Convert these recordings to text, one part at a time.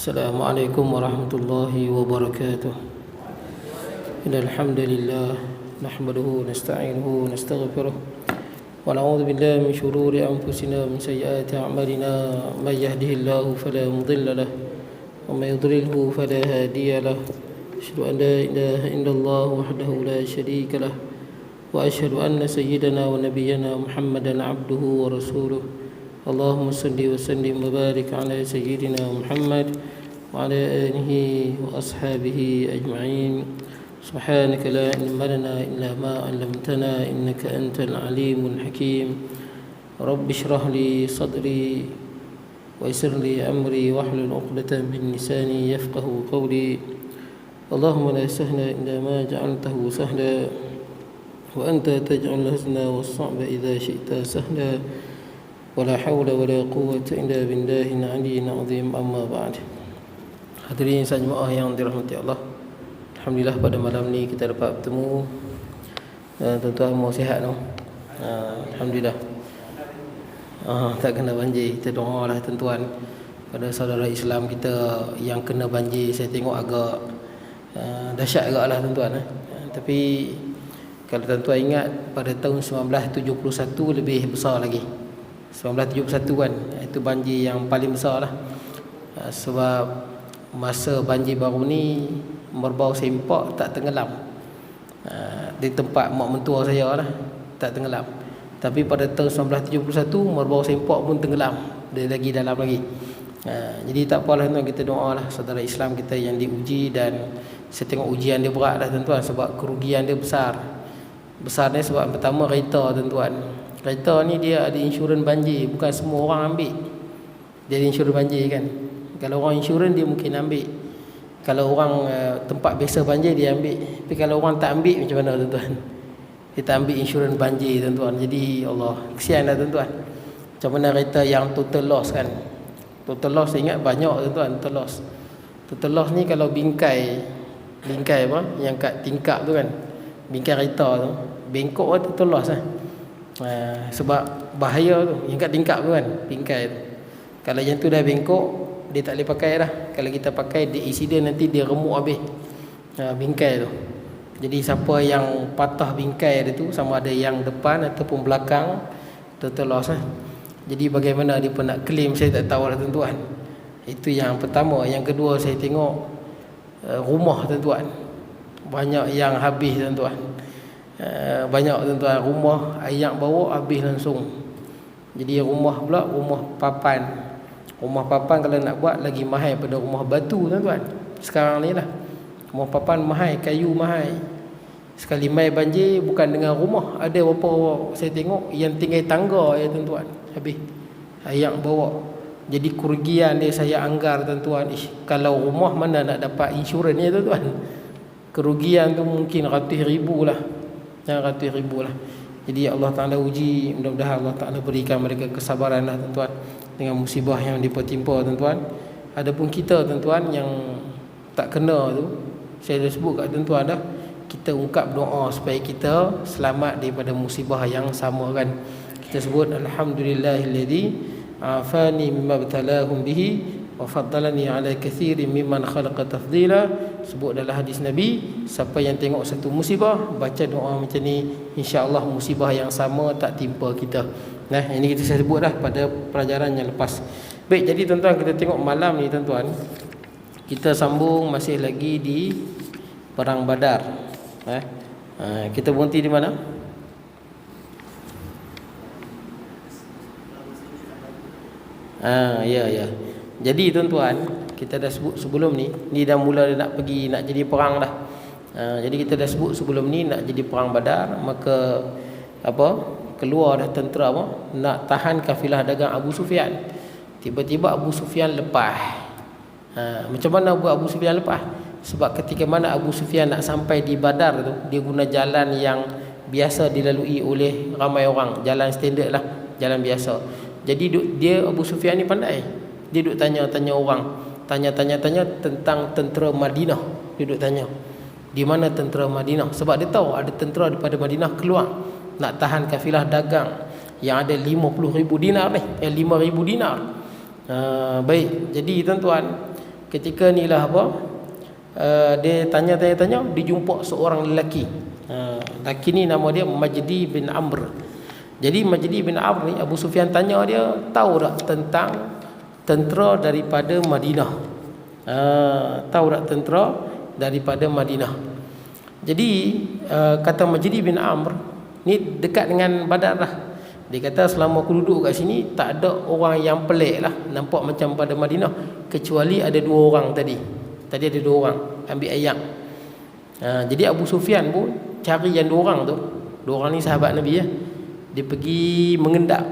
Assalamualaikum warahmatullahi wabarakatuh. Innal hamdalillah nahmaduhu wa nasta'inuhu wa nastaghfiruh wa na'udzu billahi min shururi anfusina wa min sayyiati a'malina. May yahdihillahu fala mudilla lahu wa may yudlilhu fala hadiya lahu. Asyhadu an la ilaha illallah wahdahu la syarika lahu wa asyhadu anna sayyidana wa nabiyyana Muhammadan 'abduhu wa rasuluh. Allahumma salli wa sallim wa barik ala sayyidina Muhammad wa ala alihi wa ashabihi ajma'in. Subhanaka la ilma lana illa ma 'allamtana innaka antal alimul hakim. Rabbi shrah li sadri wa yassir li amri wahlul 'uqdatam min lisani yafqahu qawli. Allahumma la sahla illa ma ja'altahu sahla wa anta taj'al hazna was-sa'ba idza syi'ta sahla. Wala hawla wala quwwata illa billahil aliyyil azim. Amma ba'd. Hadirin jemaah yang dirahmati Allah, alhamdulillah pada malam ni kita dapat bertemu. Tuan-tuan mau sihat no? Alhamdulillah. Tak kena banjir. Kita doalah tuan-tuan pada saudara Islam kita yang kena banjir. Saya tengok agak dahsyat agaklah tuan-tuan. Tapi kalau tuan-tuan ingat pada tahun 1971 lebih besar lagi. 1971 kan, itu banjir yang paling besar lah. Sebab masa banjir baru ni Merbau Sempak tak tenggelam. Di tempat mak mentua saya lah, tak tenggelam. Tapi pada tahun 1971 Merbau Sempak pun tenggelam. Dia lagi dalam lagi. Jadi tak apalah tuan, kita doa lah saudara Islam kita yang diuji. Dan saya tengok ujian dia berat lah tuan-tuan, sebab kerugian dia besar. Besarnya sebab pertama kereta tuan-tuan. Kereta ni dia ada insurans banjir. Bukan semua orang ambil. Dia ada insurans banjir kan. Kalau orang insurans dia mungkin ambil. Kalau orang tempat biasa banjir dia ambil. Tapi kalau orang tak ambil macam mana tuan-tuan? Kita ambil insurans banjir tuan-tuan. Jadi Allah, kesian lah tuan-tuan. Macam mana kereta yang total loss kan. Total loss saya ingat banyak tuan-tuan. Total loss. Total loss ni kalau bingkai apa yang kat tingkap tu kan, bingkai kereta tu bengkok tu total loss lah. Sebab bahaya tu yang kat tingkap tu kan, bingkai tu. Kalau yang tu dah bengkok, dia tak boleh pakai dah. Kalau kita pakai dia accident, nanti dia remuk habis bingkai tu. Jadi siapa yang patah bingkai dia tu, sama ada yang depan ataupun belakang, total loss lah. Jadi bagaimana dia pun nak claim, saya tak tahu lah tuan-tuan. Itu yang pertama. Yang kedua saya tengok rumah tuan-tuan, banyak yang habis tuan-tuan. Banyak tuan-tuan rumah air bawa habis langsung. Jadi rumah pula rumah papan. Rumah papan kalau nak buat lagi mahal pada rumah batu tuan-tuan. Sekarang ni lah rumah papan mahal, kayu mahal. Sekali mai banjir bukan dengan rumah, ada berapa saya tengok yang tinggal tangga ya tuan-tuan, habis air bawa. Jadi kerugian dia saya anggar tuan-tuan. Kalau rumah mana nak dapat insurans ni tuan-tuan. Kerugian tu mungkin ratus ribu lah. Ratus ribu lah. Jadi Allah Ta'ala uji. Mudah-mudahan Allah Ta'ala berikan mereka kesabaran lah tuan-tuan dengan musibah yang dipertimpa tuan-tuan. Adapun kita tuan-tuan yang tak kena tu, saya dah sebut kat tuan-tuan dah, kita ungkap doa supaya kita selamat daripada musibah yang sama kan. Kita sebut alhamdulillahilladzi afani mimma btalahum bihi wa faddalani ala katsirin mimman khalaqa tafdila. Sebut dalam hadis Nabi, siapa yang tengok satu musibah baca doa macam ni, insya-Allah musibah yang sama tak timpa kita. Nah, ini kita saya sebut dah pada pelajaran yang lepas. Baik, jadi tuan-tuan kita tengok malam ni tuan-tuan, kita sambung masih lagi di perang Badar. Kita berhenti di mana? Ya. Jadi tuan-tuan, kita dah sebut sebelum ni dah mula nak pergi, nak jadi perang dah. Jadi kita dah sebut sebelum ni nak jadi perang Badar. Maka keluar dah tentera nak tahan kafilah dagang Abu Sufyan. Tiba-tiba Abu Sufyan lepas. Macam mana buat Abu Sufyan lepas? Sebab ketika mana Abu Sufyan nak sampai di Badar tu, dia guna jalan yang biasa dilalui oleh ramai orang, jalan standard lah, jalan biasa. Jadi dia Abu Sufyan ni pandai. Dia duduk tanya-tanya orang, tanya tentang tentera Madinah. Dia duduk tanya, di mana tentera Madinah? Sebab dia tahu ada tentera daripada Madinah keluar nak tahan kafilah dagang yang ada 50,000 dinar ni, 5,000 dinar. Baik, jadi tuan-tuan, ketika ni lah apa, dia tanya, dia jumpa seorang lelaki. Lelaki ni nama dia Majdi bin Amr. Jadi Majdi bin Amr ni, Abu Sufyan tanya dia, tahu tak tentang tentera daripada Madinah? Tahu tak tentera daripada Madinah? Jadi kata Majdi bin Amr ni dekat dengan Badar lah. Dia kata selama aku duduk kat sini tak ada orang yang pelik lah, nampak macam pada Madinah, kecuali ada 2 orang tadi ada 2 orang ambil ayam. Jadi Abu Sufyan pun cari yang 2 orang tu. 2 orang ni sahabat Nabi ya. Dia pergi mengendak.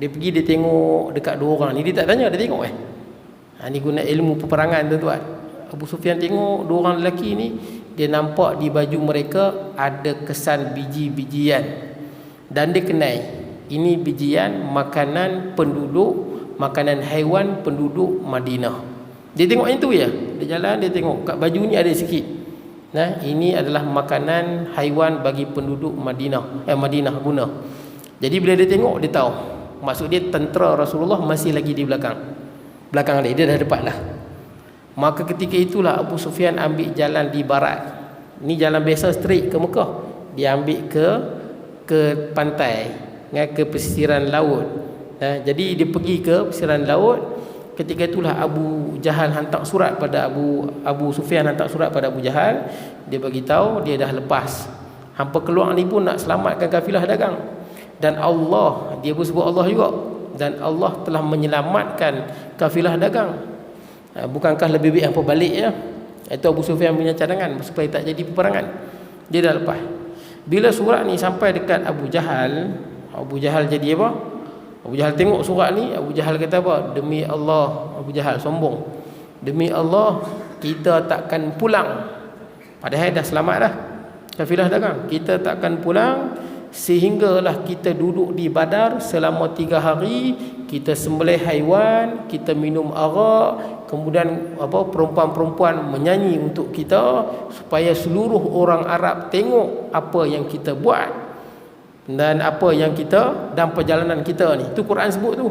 Dia tengok dekat 2 orang ni. Dia tak tanya, dia tengok ni guna ilmu peperangan tuan-tuan. Abu Sufyan tengok 2 orang lelaki ni, dia nampak di baju mereka ada kesan biji-bijian. Dan dia kenal, ini bijian makanan penduduk, makanan haiwan penduduk Madinah. Dia tengok yang tu ya. Dia jalan, dia tengok kat baju ni ada sikit. Ini adalah makanan haiwan bagi penduduk Madinah guna. Jadi bila dia tengok, dia tahu. Maksud dia tentera Rasulullah masih lagi di belakang dia dah depan dah. Maka ketika itulah Abu Sufyan ambil jalan di barat. Ni jalan biasa straight ke Mekah. Dia ambil ke pantai, ke pesisiran laut. Jadi dia pergi ke pesisiran laut. Ketika itulah Abu Jahal hantar surat pada Abu Sufyan hantar surat pada Abu Jahal. Dia bagi tahu dia dah lepas. Hampa keluar ni pun nak selamatkan kafilah dagang. Dan Allah, dia pun sebut Allah juga. Dan Allah telah menyelamatkan kafilah dagang. Bukankah lebih baik hampa balik ya? Itu Abu Sufyan punya cadangan supaya tak jadi peperangan. Dia dah lepas. Bila surat ni sampai dekat Abu Jahal jadi apa? Abu Jahal tengok surat ni, Abu Jahal kata apa? Demi Allah, Abu Jahal sombong. Demi Allah, kita takkan pulang. Padahal dah selamat dah kafilah dagang. Kita takkan pulang sehinggalah kita duduk di Badar selama 3 hari. Kita sembelih haiwan, kita minum arak, kemudian perempuan-perempuan menyanyi untuk kita, supaya seluruh orang Arab tengok apa yang kita buat dan apa yang kita dan perjalanan kita ni. Tu Quran sebut tu.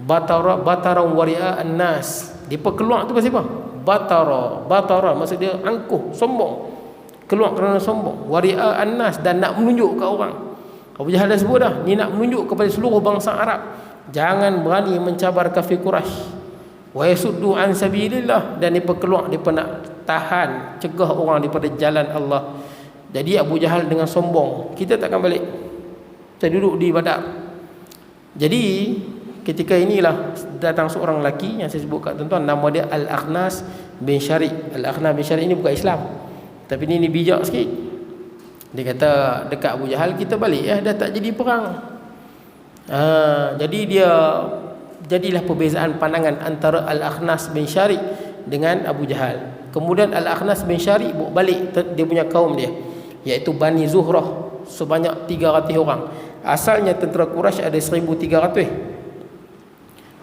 Batara wari'a an-nas. Dia keluar tu pasal apa? Batara maksud dia angkuh, sombong. Keluar kerana sombong. Wari'a an-nas, dan nak menunjuk ke orang. Abu Jahal dah sebut dah, ni nak menunjuk kepada seluruh bangsa Arab, jangan berani mencabar kafir Quraisy. Wa yasuddu an sabilillah, dan dia keluar, dia nak tahan, cegah orang daripada jalan Allah. Jadi Abu Jahal dengan sombong, kita takkan balik, kita duduk di Badar. Jadi ketika inilah datang seorang lelaki yang saya sebut kat tuan-tuan, nama dia Al-Akhnas bin Syari'. Al-Akhnas bin Syari' ini bukan Islam, tapi ini bijak sikit. Dia kata dekat Abu Jahal, kita balik ya, dah tak jadi perang. Jadi jadilah perbezaan pandangan antara Al-Akhnas bin Syari' dengan Abu Jahal. Kemudian Al-Akhnas bin Syari' balik dia punya kaum dia, iaitu Bani Zuhrah, sebanyak 300 orang. Asalnya tentera Quraisy ada 1,300.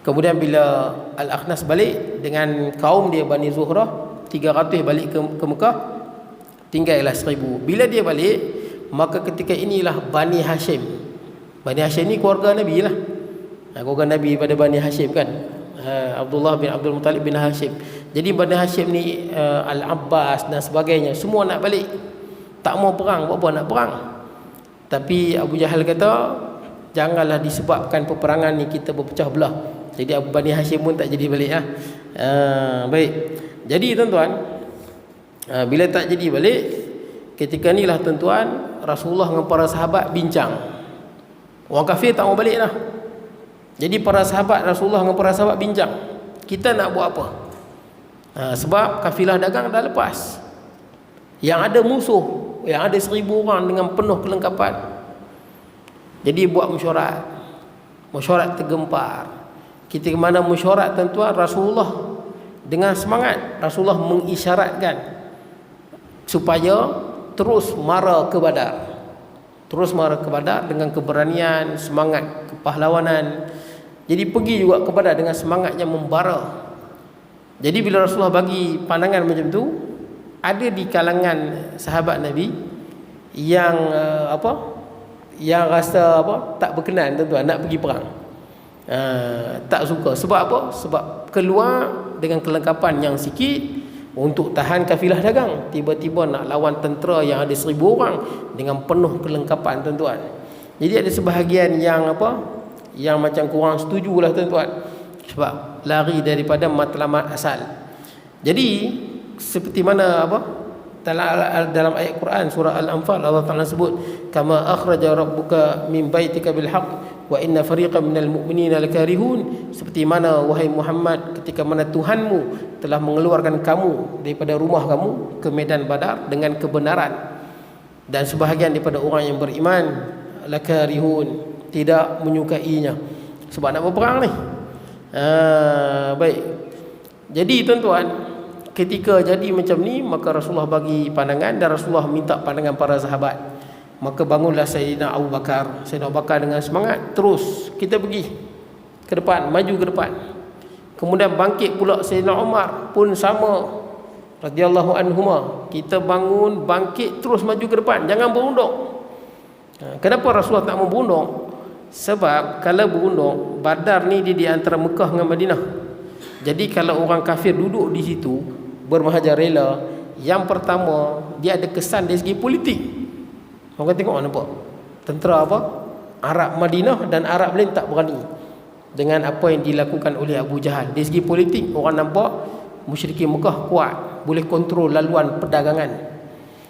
Kemudian bila Al-Akhnas balik dengan kaum dia Bani Zuhrah, 300 balik ke Mekah, tinggallah 1,000. Bila dia balik, maka ketika inilah Bani Hashim. Bani Hashim ni keluarga Nabi lah. Keluarga Nabi pada Bani Hashim kan. Abdullah bin Abdul Muttalib bin Hashim. Jadi Bani Hashim ni Al-Abbas dan sebagainya, semua nak balik. Tak mau perang, buat apa nak perang. Tapi Abu Jahal kata, janganlah disebabkan peperangan ni kita berpecah belah. Jadi Abu Bani Hashim pun tak jadi balik lah. Baik. Jadi tuan-tuan, bila tak jadi balik, ketika ni lah tuan-tuan, Rasulullah dengan para sahabat bincang. Orang kafir tak mau balik lah. Jadi para sahabat, Rasulullah dengan para sahabat bincang, kita nak buat apa? Sebab kafilah dagang dah lepas. Yang ada musuh, yang ada 1,000 orang dengan penuh kelengkapan. Jadi buat mesyuarat tergempar. Kita ke mana mesyuarat tuan-tuan, Rasulullah dengan semangat, Rasulullah mengisyaratkan supaya terus mara ke Badar. Terus mara ke Badar dengan keberanian, semangat kepahlawanan. Jadi pergi juga ke Badar dengan semangat yang membara. Jadi bila Rasulullah bagi pandangan macam tu, ada di kalangan sahabat Nabi yang yang rasa tak berkenan tuan-tuan nak pergi perang. Tak suka. Sebab apa? Sebab keluar dengan kelengkapan yang sikit untuk tahan kafilah dagang. Tiba-tiba nak lawan tentera yang ada 1000 orang dengan penuh kelengkapan, tuan-tuan. Jadi ada sebahagian yang yang macam kurang setujulah, tuan-tuan, sebab lari daripada matlamat asal. Jadi seperti mana dalam ayat Quran surah Al-Anfal, Allah Taala sebut, kama akhraja rabbuka min baitika bil haqq wa inna fariqan minal mu'minina lakarihun. Seperti mana wahai Muhammad, ketika mana Tuhanmu telah mengeluarkan kamu daripada rumah kamu ke medan Badar dengan kebenaran, dan sebahagian daripada orang yang beriman lakarihun, tidak menyukainya sebab nak berperang ni. Baik. Jadi tuan-tuan, ketika jadi macam ni, maka Rasulullah bagi pandangan dan Rasulullah minta pandangan para sahabat. Maka bangunlah Sayyidina Abu Bakar. Sayyidina Abu Bakar dengan semangat, terus kita pergi ke depan, maju ke depan. Kemudian bangkit pula Sayyidina Umar pun sama, radhiyallahu anhuma. Kita bangun, bangkit, terus maju ke depan, jangan berunduk. Kenapa Rasulullah tak mau berunduk? Sebab kalau berunduk, Badar ni dia di antara Mekah dengan Madinah. Jadi kalau orang kafir duduk di situ bermahaja rela, yang pertama dia ada kesan dari segi politik. Orang tengok nampak tentera Arab Madinah dan Arab lain tak berani dengan apa yang dilakukan oleh Abu Jahal. Dari segi politik, orang nampak musyrikin Mekah kuat, boleh kontrol laluan perdagangan.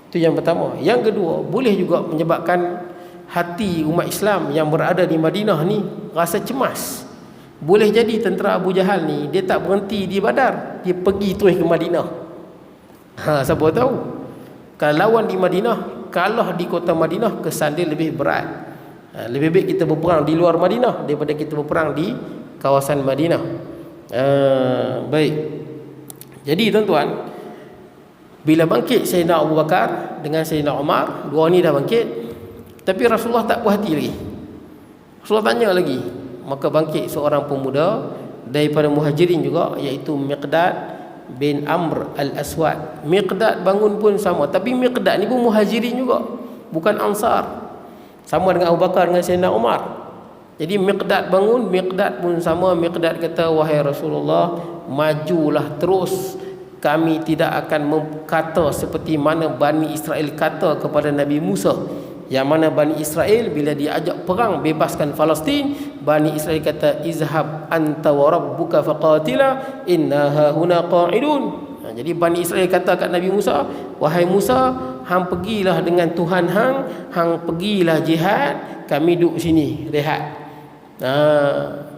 Itu yang pertama. Yang kedua, boleh juga menyebabkan hati umat Islam yang berada di Madinah ni rasa cemas. Boleh jadi tentera Abu Jahal ni dia tak berhenti di Badar, dia pergi terus ke Madinah. Siapa tahu, kalau lawan di Madinah, kalah di kota Madinah, kesan dia lebih berat. Lebih baik kita berperang di luar Madinah daripada kita berperang di kawasan Madinah. Baik. Jadi tuan-tuan, bila bangkit Sayyidina Abu Bakar dengan Sayyidina Umar, dua ni dah bangkit, tapi Rasulullah tak puas hati lagi. Rasulullah tanya lagi. Maka bangkit seorang pemuda daripada Muhajirin juga, iaitu Miqdad bin Amr al-Aswad. Miqdad bangun pun sama, tapi Miqdad ni pun Muhajirin juga, bukan Ansar. Sama dengan Abu Bakar dengan Sayyidina Umar. Jadi Miqdad bangun, Miqdad pun sama. Miqdad kata, wahai Rasulullah, majulah terus. Kami tidak akan berkata seperti mana Bani Israel kata kepada Nabi Musa, yang mana Bani Israel bila diajak perang bebaskan Palestin, Bani Israel kata, izhab anta wa rabbuka faqatila inna hahuna qa'idun. Jadi Bani Israel kata kat Nabi Musa, wahai Musa, hang pergilah dengan Tuhan hang pergilah jihad, kami duduk sini rehat.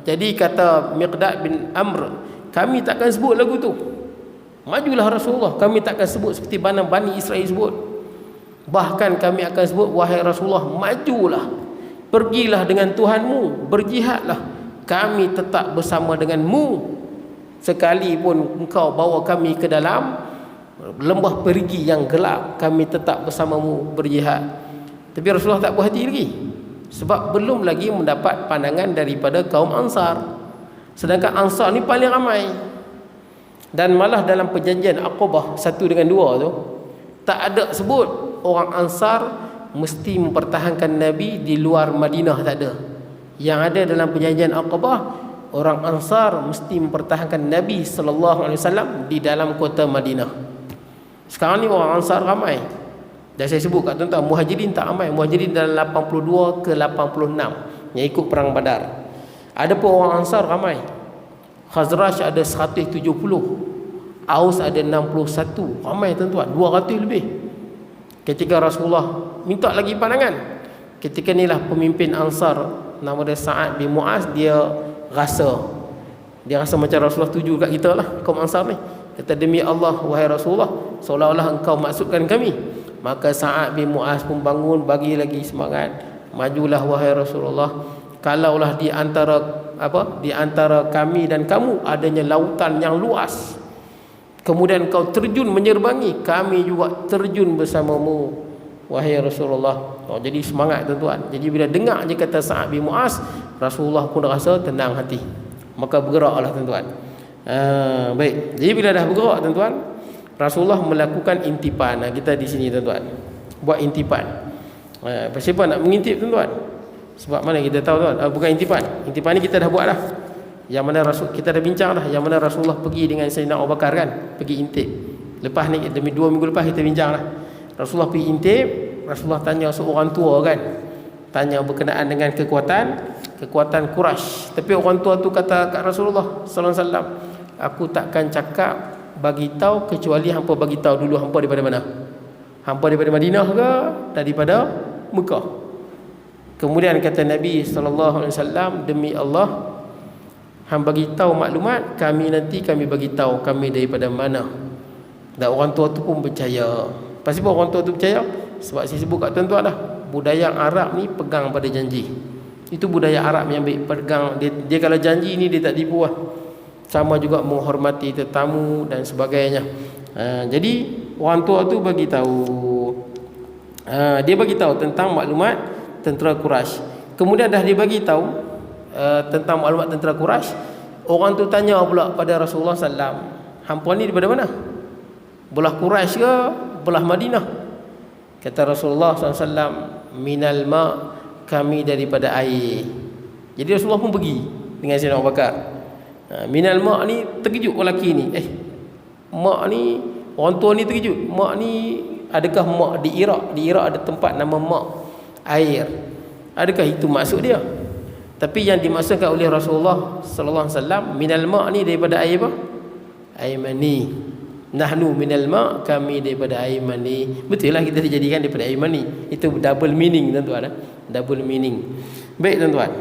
Jadi kata Miqdad bin Amr, kami takkan sebut lagu tu. Majulah Rasulullah, kami takkan sebut seperti mana Bani Israel sebut. Bahkan kami akan sebut, wahai Rasulullah, majulah, pergilah dengan Tuhanmu, berjihadlah, kami tetap bersama denganmu, sekalipun engkau bawa kami ke dalam lembah perigi yang gelap, kami tetap bersamamu berjihad. Tapi Rasulullah tak puas hati lagi, sebab belum lagi mendapat pandangan daripada kaum Ansar. Sedangkan Ansar ni paling ramai. Dan malah dalam perjanjian Aqabah 1 dengan 2 tu, tak ada sebut orang Ansar mesti mempertahankan Nabi di luar Madinah, tak ada. Yang ada dalam perjanjian Aqabah, orang Ansar mesti mempertahankan Nabi SAW di dalam kota Madinah. Sekarang ni orang Ansar ramai. Dan saya sebut kat tuan-tuan, Muhajirin tak ramai. Muhajirin dalam 82 ke 86 yang ikut perang Badar. Ada pun orang Ansar ramai. Khazraj ada 170, Aus ada 61, ramai tuan-tuan, 200 lebih. Ketika Rasulullah minta lagi pandangan, ketika inilah pemimpin Ansar, nama dia Sa'ad bin Mu'az, dia rasa macam Rasulullah tuju kat kita lah, kaum Ansar ni. Kata, demi Allah wahai Rasulullah, seolah-olah engkau maksudkan kami. Maka Sa'ad bin Mu'az pun bangun, bagi lagi semangat, majulah wahai Rasulullah, kalaulah di antara kami dan kamu adanya lautan yang luas, kemudian kau terjun menyerbangi, kami juga terjun bersamamu wahai Rasulullah. Jadi semangat tuan-tuan. Jadi bila dengar je kata Sa'ad bin Mu'az, Rasulullah pun rasa tenang hati, maka bergeraklah tuan-tuan. Baik. Jadi bila dah bergerak tuan-tuan, Rasulullah melakukan intipan. Kita di sini tuan-tuan buat intipan. Siapa nak mengintip tuan-tuan? Sebab mana kita tahu tuan? Bukan intifan. Intifan ni kita dah buat dah. Yang mana kita dah bincang dah. Yang mana Rasulullah pergi dengan Sayyidina Abu Bakar kan, pergi intip. Lepas ni demi 2 minggu lepas kita bincang dah. Rasulullah pergi intip. Rasulullah tanya seorang tua kan, tanya berkenaan dengan kekuatan Quraisy. Tapi orang tua tu kata kat Rasulullah sallallahu alaihi wasallam, aku takkan cakap bagi tahu kecuali hampa bagi tahu dulu hampa daripada mana? Hampa daripada Madinah ke daripada Mekah? Kemudian kata Nabi sallallahu alaihi wasallam, demi Allah, hang bagi tahu maklumat, kami bagi tahu kami daripada mana. Dan orang tua tu pun percaya. Pasti pun orang tua tu percaya sebab saya sebut kat tuan-tuan dah, budaya Arab ni pegang pada janji. Itu budaya Arab yang baik, pegang dia kalau janji ni dia tak tipu lah. Sama juga menghormati tetamu dan sebagainya. Jadi orang tua tu bagi tahu, dia bagi tahu tentang maklumat tentera Quraisy. Kemudian dah dia bagi tahu tentang maklumat tentera Quraisy, orang tu tanya pula pada Rasulullah sallam, hampa ni daripada mana? Belah Quraisy ke belah Madinah? Kata Rasulullah sallam, minal ma', kami daripada air. Jadi Rasulullah pun pergi dengan Sayyidina Abu Bakar. Minal ma' ni terkejut lelaki ni. Mak ni, orang tua ni terkejut. Mak ni, adakah mak di Iraq? Di Iraq ada tempat nama mak, air. Adakah itu maksud dia? Tapi yang dimaksudkan oleh Rasulullah sallallahu alaihi wasallam, minal ma' ni daripada air apa? Air mani. Nahnu minal ma', kami daripada air mani. Betul lah kita dijadikan daripada air mani. Itu double meaning tuan-tuan. Double meaning. Baik tuan-tuan.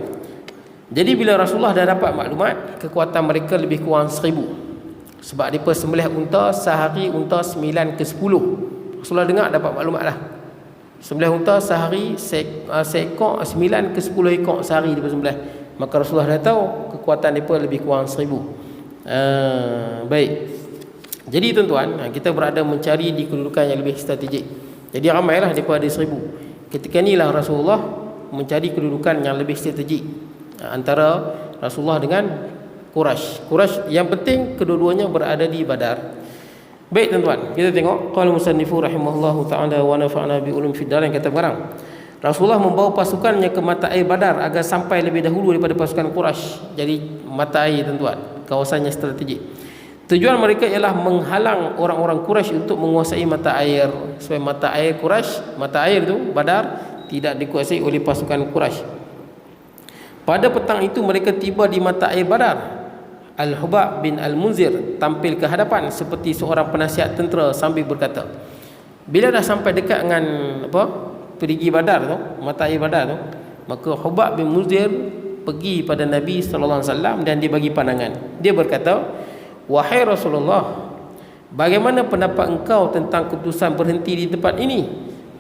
Jadi bila Rasulullah dah dapat maklumat, kekuatan mereka lebih kurang 1000. Sebab mereka sembelih unta sehari, unta 9 ke 10. Rasulullah dengar dapat maklumat lah. Sembelih unta sehari seekor, 9 ke 10 ekor sehari dia sembelih. Maka Rasulullah dah tahu kekuatan mereka lebih kurang 1000. Baik. Jadi tuan-tuan, kita berada mencari di kedudukan yang lebih strategik. Jadi ramailah daripada 1000. Ketika inilah Rasulullah mencari kedudukan yang lebih strategik antara Rasulullah dengan Quraisy. Quraisy yang penting kedua-duanya berada di Badar. Baik tuan-tuan, kita tengok qala musannifu rahimahullahu taala wa nafa'na bi ulum fid darain, kata barang Rasulullah membawa pasukannya ke mata air Badar agar sampai lebih dahulu daripada pasukan Quraisy. Jadi mata air tuan-tuan, kawasannya strategik. Tujuan mereka ialah menghalang orang-orang Quraisy untuk menguasai mata air, supaya mata air Quraisy, mata air tu Badar tidak dikuasai oleh pasukan Quraisy. Pada petang itu mereka tiba di mata air Badar. Al-Hubab bin Al-Munzir tampil ke hadapan seperti seorang penasihat tentera sambil berkata, bila dah sampai dekat dengan perigi Badar tu, mata air Badar tu, maka Hubab bin Munzir pergi pada Nabi sallallahu alaihi wasallam dan dia bagi pandangan. Dia berkata, wahai Rasulullah, bagaimana pendapat engkau tentang keputusan berhenti di tempat ini?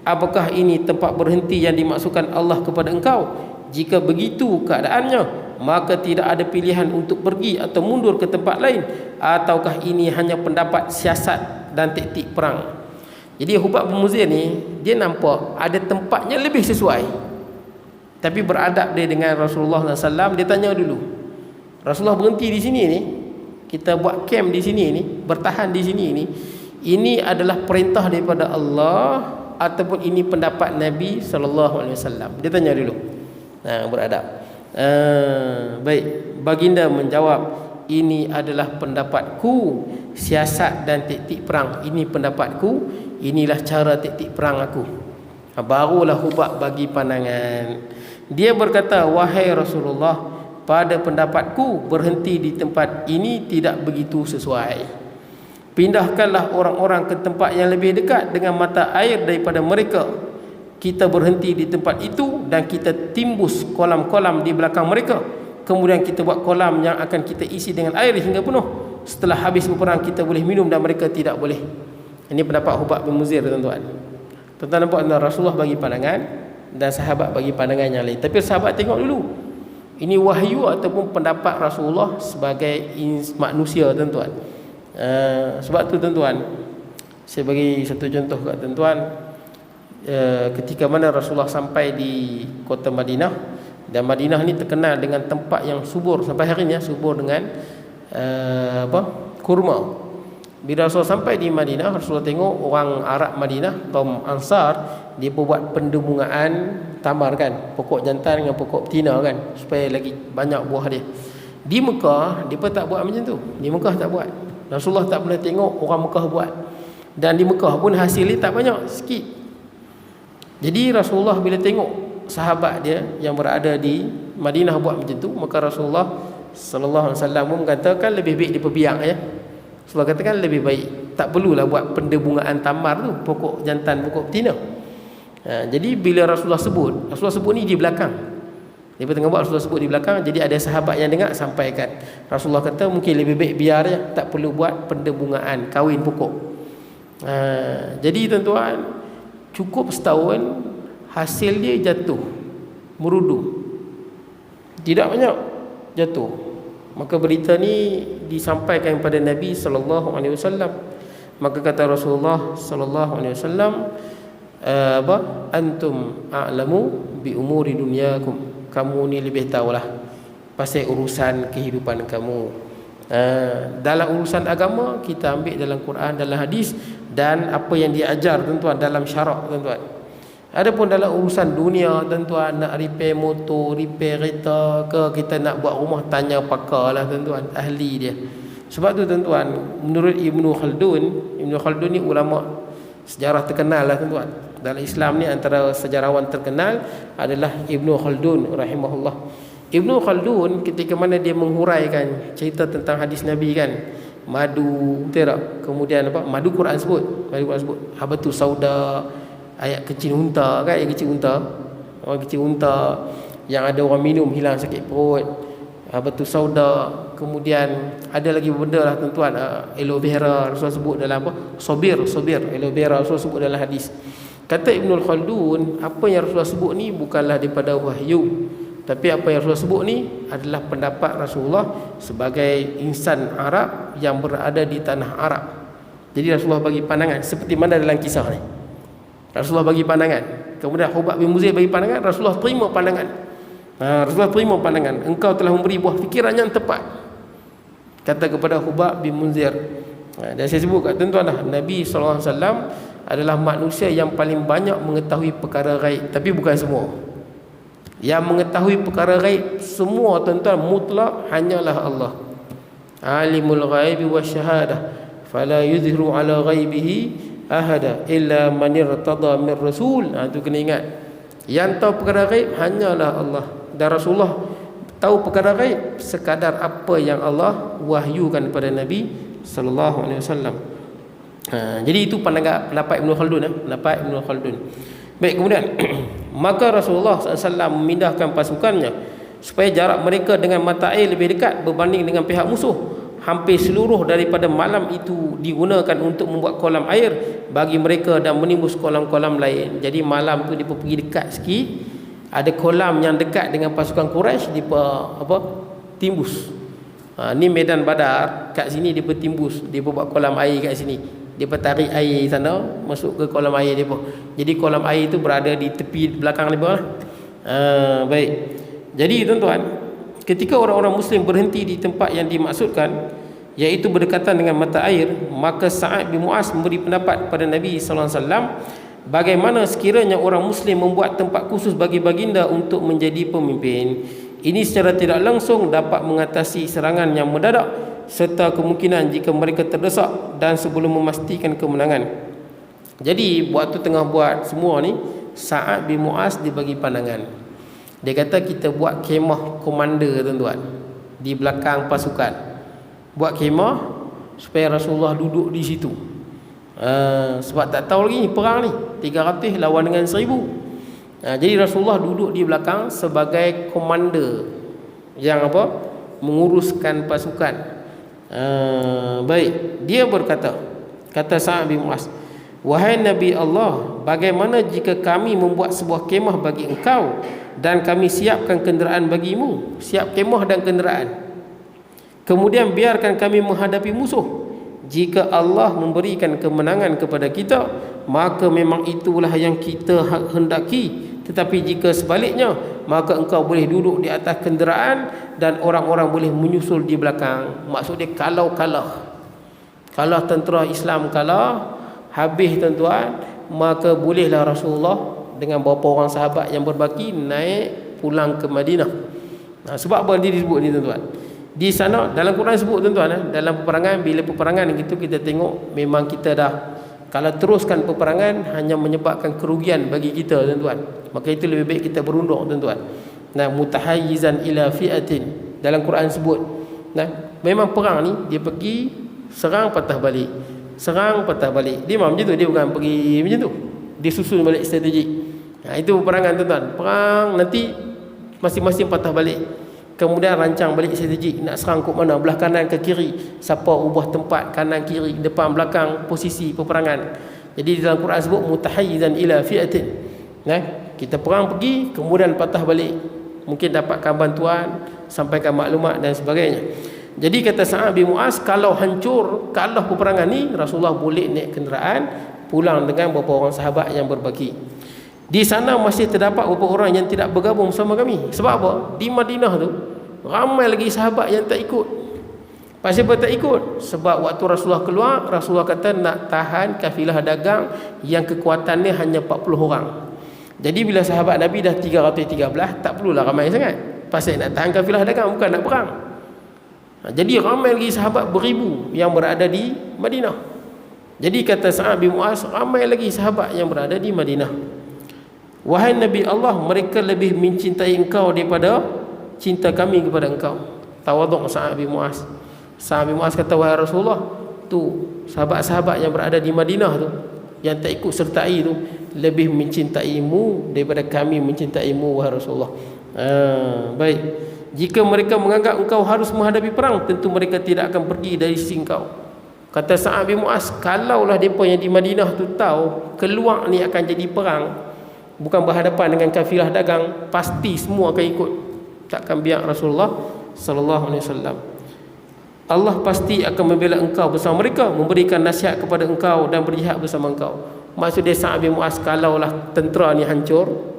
Apakah ini tempat berhenti yang dimaksudkan Allah kepada engkau? Jika begitu keadaannya, maka tidak ada pilihan untuk pergi atau mundur ke tempat lain, ataukah ini hanya pendapat siasat dan taktik perang? Jadi Hubab bin Munzir ni, dia nampak ada tempatnya lebih sesuai, tapi beradab dia dengan Rasulullah SAW. Dia tanya dulu, Rasulullah berhenti di sini ni, kita buat camp di sini ni, bertahan di sini ni, ini adalah perintah daripada Allah ataupun ini pendapat Nabi SAW? Dia tanya dulu. Beradab. Baik, baginda menjawab, ini adalah pendapatku, siasat dan taktik perang ini pendapatku, inilah cara taktik perang aku. Barulah Hubab bagi pandangan. Dia berkata, wahai Rasulullah, pada pendapatku berhenti di tempat ini tidak begitu sesuai. Pindahkanlah orang-orang ke tempat yang lebih dekat dengan mata air daripada mereka. Kita berhenti di tempat itu dan kita timbus kolam-kolam di belakang mereka. Kemudian kita buat kolam yang akan kita isi dengan air hingga penuh. Setelah habis berperang kita boleh minum dan mereka tidak boleh. Ini pendapat Hubab bin Munzir tuan-tuan. Tuan-tuan nampak, Rasulullah bagi pandangan dan sahabat bagi pandangan yang lain. Tapi sahabat tengok dulu, ini wahyu ataupun pendapat Rasulullah sebagai manusia tuan-tuan. Sebab tu tuan-tuan, saya bagi satu contoh kat tuan-tuan. Ketika mana Rasulullah sampai di kota Madinah, dan Madinah ni terkenal dengan tempat yang subur sampai hari ni, subur dengan kurma. Bila Rasulullah sampai di Madinah, Rasulullah tengok orang Arab Madinah, kaum Ansar, dia buat pendebungaan tamar kan, pokok jantan dengan pokok betina kan, supaya lagi banyak buah dia. Di Mekah dia pun tak buat macam tu. Di Mekah tak buat. Rasulullah tak pernah tengok orang Mekah buat. Dan di Mekah pun hasil dia tak banyak, sikit. Jadi Rasulullah bila tengok sahabat dia yang berada di Madinah buat macam tu, maka Rasulullah sallallahu alaihi wasallam mengatakan lebih baik dia berbiak ya. Rasulullah katakan lebih baik, tak perlulah buat pendebungaan tamar tu, pokok jantan, pokok betina. Jadi bila Rasulullah sebut ni di belakang. Dia tengah buat, Rasulullah sebut di belakang. Jadi ada sahabat yang dengar, sampaikan. Rasulullah kata mungkin lebih baik biar je, tak perlu buat pendebungaan kahwin pokok. Jadi tuan-tuan, cukup setahun hasil dia jatuh, merudu, tidak banyak jatuh. Maka berita ni disampaikan kepada Nabi sallallahu alaihi wasallam. Maka kata Rasulullah sallallahu alaihi wasallam, antum a'lamu bi umuri dunyakum, kamu ni lebih tahulah pasal urusan kehidupan kamu. Dalam urusan agama kita ambil dalam Quran, dalam hadis, dan apa yang diajar tuan-tuan dalam syarak tuan-tuan. Adapun dalam urusan dunia tuan-tuan, nak repair motor, repair kereta ke, kita nak buat rumah, tanya pakar lah tuan-tuan, ahli dia. Sebab tu tuan-tuan, menurut Ibnu Khaldun ni ulama sejarah terkenal lah tuan-tuan. Dalam Islam ni antara sejarawan terkenal adalah Ibnu Khaldun rahimahullah. Ibnu Khaldun ketika mana dia menghuraikan cerita tentang hadis Nabi kan, madu, betul tak? Kemudian apa? Madu Quran sebut. Habatus sauda, ayat kecil unta kan, ayat kecil unta. Orang kecil unta yang ada orang minum hilang sakit perut. Habatus sauda. Kemudian ada lagi benda lah tuan-tuan, aloe vera Rasulullah sebut dalam apa? Sobir, aloe vera Rasulullah sebut dalam hadis. Kata Ibnu Khaldun, apa yang Rasulullah sebut ni bukanlah daripada wahyu, tapi apa yang Rasulullah sebut ni adalah pendapat Rasulullah sebagai insan Arab yang berada di tanah Arab. Jadi Rasulullah bagi pandangan seperti mana dalam kisah ni. Rasulullah bagi pandangan, kemudian Hubab bin Munzir bagi pandangan, Rasulullah terima pandangan. Rasulullah terima pandangan, engkau telah memberi buah fikiran yang tepat, kata kepada Hubab bin Munzir. Dan saya sebut kat tuan-tuan dah, Nabi SAW adalah manusia yang paling banyak mengetahui perkara gaib, tapi bukan semua. Yang mengetahui perkara gaib semua tuan-tuan mutlak hanyalah Allah. Alimul ghaibi wasyahadah, fala yuzhiru ala ghaibihi ahada illa man irtada min rasul. Itu kena ingat. Yang tahu perkara gaib hanyalah Allah. Dan Rasulullah tahu perkara gaib sekadar apa yang Allah wahyukan kepada Nabi sallallahu alaihi wasallam. Jadi itu pendapat Ibnu Khaldun, pendapat Ibnu Khaldun. Baik, kemudian maka Rasulullah SAW memindahkan pasukannya supaya jarak mereka dengan mata air lebih dekat berbanding dengan pihak musuh. Hampir seluruh daripada malam itu digunakan untuk membuat kolam air bagi mereka dan menimbus kolam-kolam lain. Jadi malam tu dia pergi dekat sikit, ada kolam yang dekat dengan pasukan Quraisy, dia timbus. Ni medan Badar, kat sini dia bertimbus, dia buat kolam air kat sini. Dia tarik air sana masuk ke kolam air dia pun. Jadi kolam air itu berada di tepi belakang dia lah. Baik. Jadi tuan-tuan, ketika orang-orang muslim berhenti di tempat yang dimaksudkan, iaitu berdekatan dengan mata air, maka Sa'ad bin Mu'az memberi pendapat kepada Nabi sallallahu alaihi wasallam, bagaimana sekiranya orang muslim membuat tempat khusus bagi baginda untuk menjadi pemimpin. Ini secara tidak langsung dapat mengatasi serangan yang mendadak serta kemungkinan jika mereka terdesak dan sebelum memastikan kemenangan. Jadi waktu tengah buat semua ni, Sa'ad bin Mu'az dibagi pandangan. Dia kata kita buat kemah komander tuan-tuan di belakang pasukan. Buat kemah supaya Rasulullah duduk di situ. Sebab tak tahu lagi perang ni 300 lawan dengan 1000. Jadi Rasulullah duduk di belakang sebagai komander yang menguruskan pasukan. Baik, dia berkata, kata Sa'ad bin Mu'az, wahai Nabi Allah, bagaimana jika kami membuat sebuah kemah bagi engkau dan kami siapkan kenderaan bagimu, siap kemah dan kenderaan, kemudian biarkan kami menghadapi musuh. Jika Allah memberikan kemenangan kepada kita, maka memang itulah yang kita hendaki. Tetapi jika sebaliknya, maka engkau boleh duduk di atas kenderaan dan orang-orang boleh menyusul di belakang. Maksud dia kalau kalah. Kalau tentera Islam kalah, habis tuan-tuan, maka bolehlah Rasulullah dengan beberapa orang sahabat yang berbaki naik pulang ke Madinah. Sebab apa dia disebut ni tuan-tuan? Di sana dalam Quran sebut tuan-tuan, dalam peperangan, bila peperangan gitu kita tengok memang kita dah, kalau teruskan peperangan hanya menyebabkan kerugian bagi kita tuan-tuan. Maka itu lebih baik kita berunduk tuan-tuan. Mutahayyizan ila fi'atin, dalam Quran sebut. Memang perang ni dia pergi serang patah balik, serang patah balik. Dia memang macam tu, dia bukan pergi macam tu. Dia susun balik strategi. Itu peperangan tuan-tuan. Perang nanti masing-masing patah balik. Kemudian rancang balik strategi nak serang ke mana, belah kanan ke kiri, siapa ubah tempat kanan kiri, depan belakang, posisi peperangan. Jadi dalam Quran sebut mutahayyizan ila fi'atin. Kita perang pergi, kemudian patah balik, mungkin dapatkan bantuan, sampaikan maklumat dan sebagainya. Jadi kata Sa'ad bin Mu'az, kalau hancur, kalah peperangan ni, Rasulullah boleh naik kenderaan pulang dengan beberapa orang sahabat yang berbaki. Di sana masih terdapat beberapa orang yang tidak bergabung bersama kami. Sebab apa? Di Madinah tu ramai lagi sahabat yang tak ikut. Pasal apa tak ikut? Sebab waktu Rasulullah keluar, Rasulullah kata nak tahan kafilah dagang yang kekuatannya hanya 40 orang. Jadi bila sahabat Nabi dah 313, tak perlulah ramai sangat. Pasal nak tahan kafilah dagang, bukan nak perang. Jadi ramai lagi sahabat beribu yang berada di Madinah. Jadi kata Sa'ad bin Mu'az, ramai lagi sahabat yang berada di Madinah. Wahai Nabi Allah, mereka lebih mencintai engkau daripada cinta kami kepada engkau. Tawaduk Sa'ad bin Mu'az. Sa'ad bin Mu'az kata, wahai Rasulullah, tu sahabat-sahabat yang berada di Madinah tu, yang tak ikut sertai tu, lebih mencintaimu daripada kami mencintaimu, wahai Rasulullah. Baik. Jika mereka menganggap engkau harus menghadapi perang, tentu mereka tidak akan pergi dari sisi engkau. Kata Sa'ad bin Mu'az, kalaulah mereka yang di Madinah tu tahu keluar ni akan jadi perang, bukan berhadapan dengan kafilah dagang, pasti semua akan ikut. Takkan biar Rasulullah sallallahu alaihi wasallam. Allah pasti akan membela engkau bersama mereka, memberikan nasihat kepada engkau dan berjihad bersama engkau. Maksud dia Sa'ad bin Mu'az, kalaulah tentera ni hancur,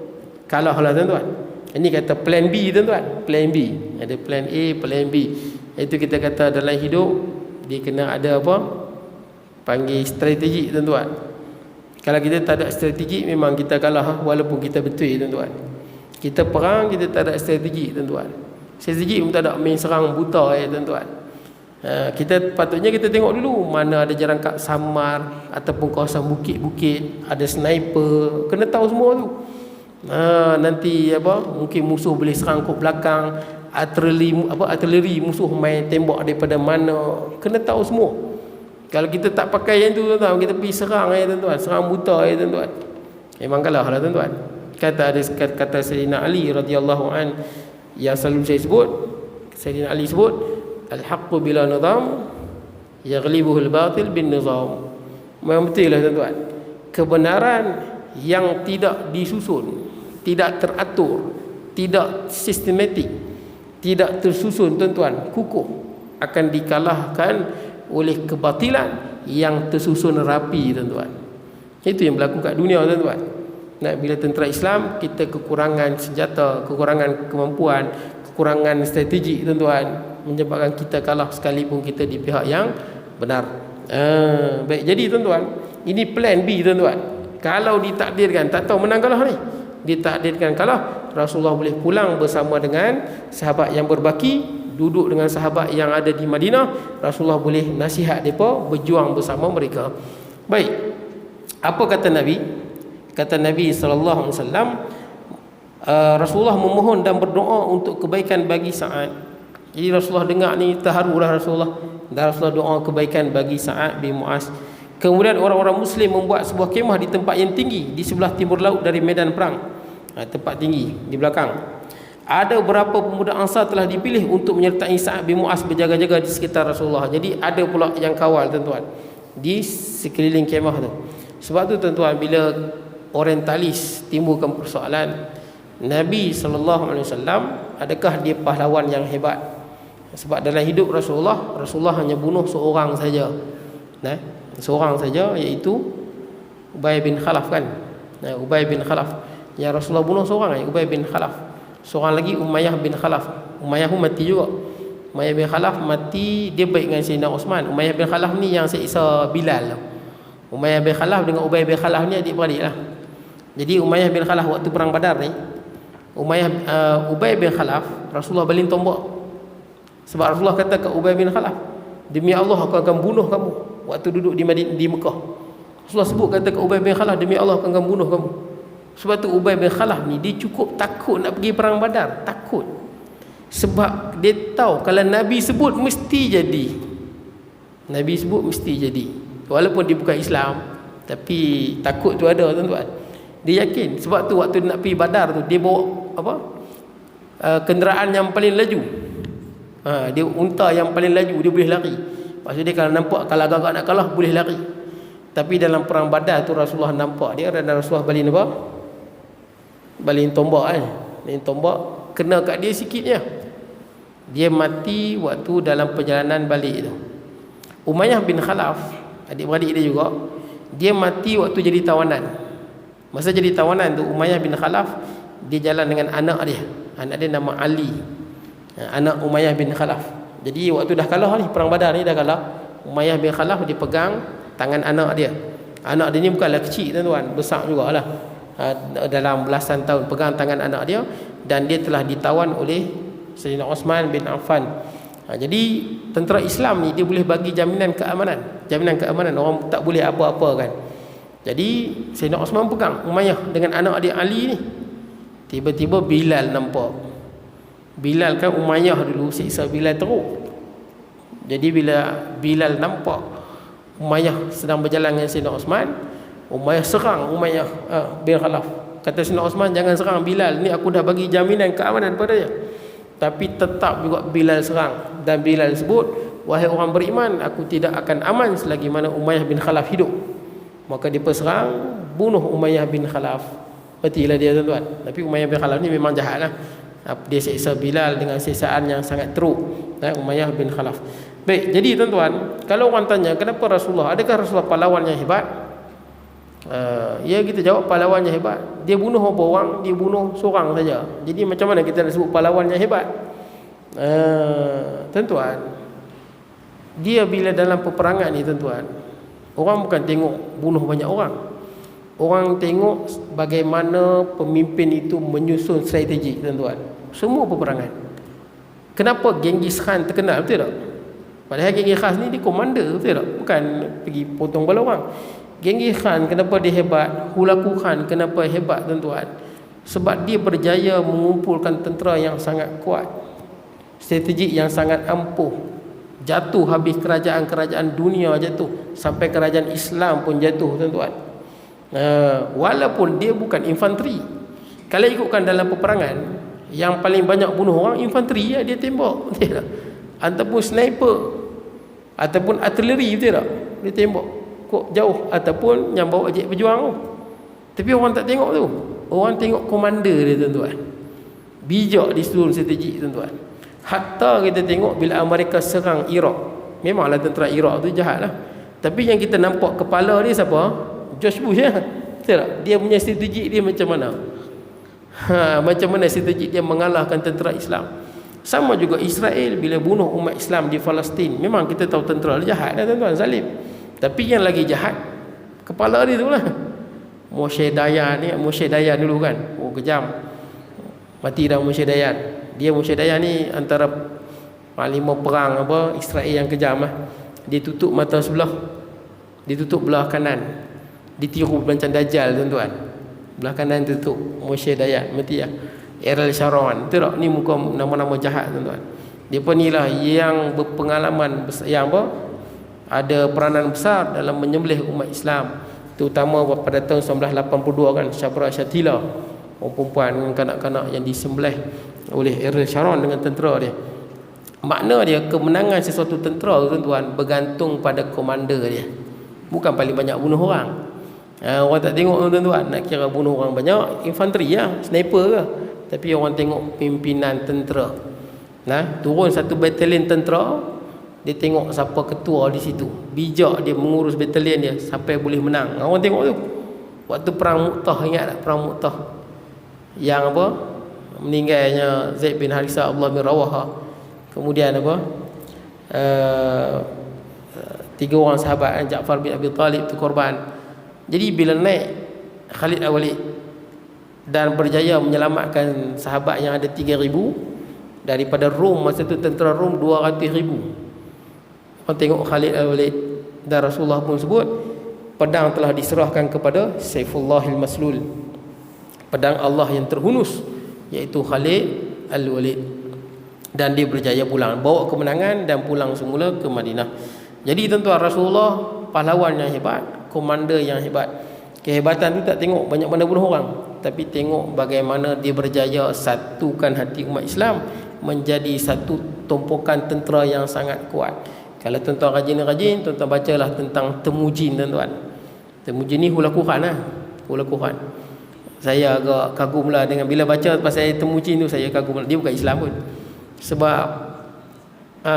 kalahlah tuan-tuan. Ini kata plan B tuan-tuan. Plan B. Ada plan A, plan B. Itu kita kata dalam hidup dia kena ada apa? Panggil strategi tuan-tuan. Kalau kita tak ada strategi, memang kita kalah, walaupun kita betul tuan-tuan. Kita perang, kita tak ada strategi tuan-tuan. Strategi pun tak ada, main serang buta tuan-tuan. Kita patutnya kita tengok dulu mana ada jalan samar ataupun kawasan bukit-bukit, ada sniper, kena tahu semua tu. Nanti mungkin musuh boleh serang ke belakang, artileri musuh main tembak daripada mana, kena tahu semua. Kalau kita tak pakai yang tu tuan-tuan, kita pergi serang tuan-tuan, serang buta tuan-tuan, memang kalah lah tuan-tuan. Kata Sayyidina Ali radhiyallahu an, yang selalu saya sebut, Sayyidina Ali sebut, al-haqqu bila nizam yaghlibuhu al-batil bin nizam. Memang betul lah tuan-tuan. Kebenaran yang tidak disusun, tidak teratur, tidak sistematik, tidak tersusun tuan-tuan, kukuh, akan dikalahkan oleh kebatilan yang tersusun rapi tuan-tuan. Itu yang berlaku kat dunia tuan-tuan. Bila tentera Islam, kita kekurangan senjata, kekurangan kemampuan, kekurangan strategi tuan-tuan, menyebabkan kita kalah sekalipun kita di pihak yang benar. Baik, jadi tuan-tuan, ini plan B tuan-tuan. Kalau ditakdirkan, tak tahu menang kalah ni, ditakdirkan kalah, Rasulullah boleh pulang bersama dengan sahabat yang berbaki, duduk dengan sahabat yang ada di Madinah. Rasulullah boleh nasihat mereka, berjuang bersama mereka. Baik, apa kata Nabi? Kata Nabi SAW, Rasulullah memohon dan berdoa untuk kebaikan bagi Sa'ad. Jadi Rasulullah dengar ni, terharulah Rasulullah, dan Rasulullah doa kebaikan bagi Sa'ad bin Mu'az. Kemudian orang-orang Muslim membuat sebuah kemah di tempat yang tinggi, di sebelah timur laut dari medan perang. Tempat tinggi di belakang. Ada beberapa pemuda Ansar telah dipilih untuk menyertai Sa'ad bin Mu'az berjaga-jaga di sekitar Rasulullah. Jadi ada pula yang kawal tuan-tuan di sekeliling kemah tu. Sebab tu tuan-tuan, bila orientalis timbulkan persoalan, Nabi SAW, adakah dia pahlawan yang hebat? Sebab dalam hidup Rasulullah hanya bunuh seorang saja. Seorang saja, iaitu Ubay bin Khalaf kan. Ubay bin Khalaf. Yang Rasulullah bunuh seorang, Ubay bin Khalaf. Seorang lagi Umayyah bin Khalaf. Umayyah pun mati juga. Umayyah bin Khalaf mati, dia baik dengan Sayyidina Osman. Umayyah bin Khalaf ni yang siksa Bilal. Umayyah bin Khalaf dengan Ubay bin Khalaf ni adik-beradik lah. Jadi Umayyah bin Khalaf waktu perang Badar ni, Ubay bin Khalaf, Rasulullah baling tombak. Sebab Rasulullah kata ke Ubay bin Khalaf, demi Allah aku akan bunuh kamu waktu duduk di Mekah. Rasulullah sebut kata ke Ubay bin Khalaf, demi Allah aku akan bunuh kamu. Sebab tu Ubay bin Khalaf ni dia cukup takut nak pergi perang Badar, takut. Sebab dia tahu kalau Nabi sebut mesti jadi. Nabi sebut mesti jadi. Walaupun dia bukan Islam, tapi takut tu ada, tuan-tuan. Dia yakin. Sebab tu waktu nak pergi Badar tu dia bawa apa? Kenderaan yang paling laju. Dia unta yang paling laju, dia boleh lari. Maksud dia kalau nampak kalau agak nak kalah boleh lari. Tapi dalam perang Badar tu Rasulullah nampak dia, dan Rasulullah baling apa? Baling tombak kan. Baling tombak kena kat dia sikitnya. Dia mati waktu dalam perjalanan balik tu. Umayyah bin Khalaf, adik-beradik dia juga, dia mati waktu jadi tawanan. Masa jadi tawanan tu Umayyah bin Khalaf dia jalan dengan anak dia. Anak dia nama Ali. Anak Umayyah bin Khalaf. Jadi waktu dah kalah ni, perang Badar ni dah kalah, Umayyah bin Khalaf dia pegang tangan anak dia. Anak dia ni bukanlah kecil, tuan-tuan, besar jugalah. Dalam belasan tahun pegang tangan anak dia, dan dia telah ditawan oleh Sayyidina Osman bin Affan. Jadi tentera Islam ni dia boleh bagi jaminan keamanan. Jaminan keamanan, orang tak boleh apa-apa kan. Jadi Sayyidina Osman pegang Umayyah dengan anak dia Ali ni. Tiba-tiba Bilal nampak. Bilal kan Umayyah dulu siksa Bilal teruk. Jadi bila Bilal nampak Umayyah sedang berjalan dengan Sayyidina Osman, Umayyah serang Umayyah bin Khalaf. Kata Sayyidina Osman, jangan serang Bilal, ni aku dah bagi jaminan keamanan pada dia. Tapi tetap juga Bilal serang. Dan Bilal sebut, wahai orang beriman, aku tidak akan aman selagi mana Umayyah bin Khalaf hidup. Maka dia perserang, bunuh Umayyah bin Khalaf. Matilah dia, tuan-tuan. Tapi Umayyah bin Khalaf ni memang jahat lah. Dia siksa Bilal dengan siksaan yang sangat teruk. Umayyah bin Khalaf. Baik, jadi tuan-tuan, kalau orang tanya kenapa Rasulullah, adakah Rasulullah pahlawan yang hebat? Ya, kita jawab pahlawan yang hebat. Dia bunuh berapa orang? Dia bunuh seorang saja. Jadi macam mana kita nak sebut pahlawan yang hebat? Tuan-tuan, dia bila dalam peperangan ni, tuan-tuan, orang bukan tengok bunuh banyak orang. Orang tengok bagaimana pemimpin itu menyusun strategi, tuan-tuan. Semua peperangan. Kenapa Genghis Khan terkenal, betul tak? Padahal Genghis Khan ni dia komander, betul tak? Bukan pergi potong kepala orang. Genghis Khan kenapa dia hebat? Hulagu Khan kenapa hebat, tuan-tuan? Sebab dia berjaya mengumpulkan tentera yang sangat kuat, strategi yang sangat ampuh. Jatuh habis kerajaan-kerajaan dunia, jatuh sampai kerajaan Islam pun jatuh, tuan-tuan. Walaupun dia bukan infanteri. Kalau ikutkan dalam peperangan, yang paling banyak bunuh orang infanteri, dia tembak, betul tak? Ataupun sniper, ataupun artileri, betul tak? Dia tembak kok jauh, ataupun yang bawa jet berjuang tu. Tapi orang tak tengok tu. Orang tengok komander dia, tuan-tuan. Bijak di seluruh strategi, tuan-tuan. Hatta kita tengok bila Amerika serang Iraq, memanglah tentera Iraq tu jahat lah. Tapi yang kita nampak kepala dia siapa? George Bush, ya? Betul tak? Dia punya strategi dia macam mana? Macam mana strategi dia mengalahkan tentera Islam. Sama juga Israel bila bunuh umat Islam di Palestin. Memang kita tahu tentera dia jahat, tuan-tuan, zalim. Tapi yang lagi jahat kepala dia tu lah. Moshe Dayan ni, Moshe Dayan dulu kan, kejam. Mati dah Moshe Dayan. Dia Moshe Dayan ni antara panglima perang apa Israel yang kejam lah. Dia tutup mata sebelah, dia tutup belah kanan, ditiru macam Dajjal, tuan-tuan. Belah kanan tutup. Moshe Dayan mati lah. Ariel Sharon, betul tak? Ni muka nama-nama jahat, tuan-tuan. Dia pun ni lah yang berpengalaman, yang apa, ada peranan besar dalam menyembelih umat Islam, terutama pada tahun 1982 kan, Syabra Syatila, orang perempuan dengan kanak-kanak yang disembelih oleh Ariel Sharon dengan tentera dia. Makna dia kemenangan sesuatu tentera, tuan-tuan, bergantung pada komander dia, bukan paling banyak bunuh orang. Orang tak tengok, tuan-tuan, nak kira bunuh orang banyak infanteri lah, sniper ke. Tapi orang tengok pimpinan tentera. Turun satu batalion tentera, dia tengok siapa ketua di situ. Bijak dia mengurus batalion dia sampai boleh menang. Orang tengok tu. Waktu perang Mu'tah, ingat tak perang Mu'tah? Yang apa? Meninggalnya Zaid bin Harithah, Abdullah bin Rawaha. Kemudian apa? Tiga orang sahabat Ja'far bin Abi Talib tu korban. Jadi bila naik Khalid al-Walid dan berjaya menyelamatkan sahabat yang ada 3,000 daripada Rom, masa tu tentera Rom 200,000. Orang tengok Khalid al-Walid dan Rasulullah pun sebut pedang telah diserahkan kepada Saifullahil Maslul, pedang Allah yang terhunus, iaitu Khalid al-Walid, dan dia berjaya pulang, bawa kemenangan dan pulang semula ke Madinah. Jadi tuan-tuan, Rasulullah pahlawan yang hebat, komander yang hebat. Kehebatan tu tak tengok banyak mana bunuh orang, tapi tengok bagaimana dia berjaya satukan hati umat Islam menjadi satu tumpukan tentera yang sangat kuat. Kalau tuan-tuan rajin-rajin, tuan-tuan bacalah tentang Temujin, tuan-tuan. Temujin ni hula Quran lah, hula Quran. Saya agak kagum lah dengan bila baca pasal Temujin tu, saya kagum. Dia bukan Islam pun. Sebab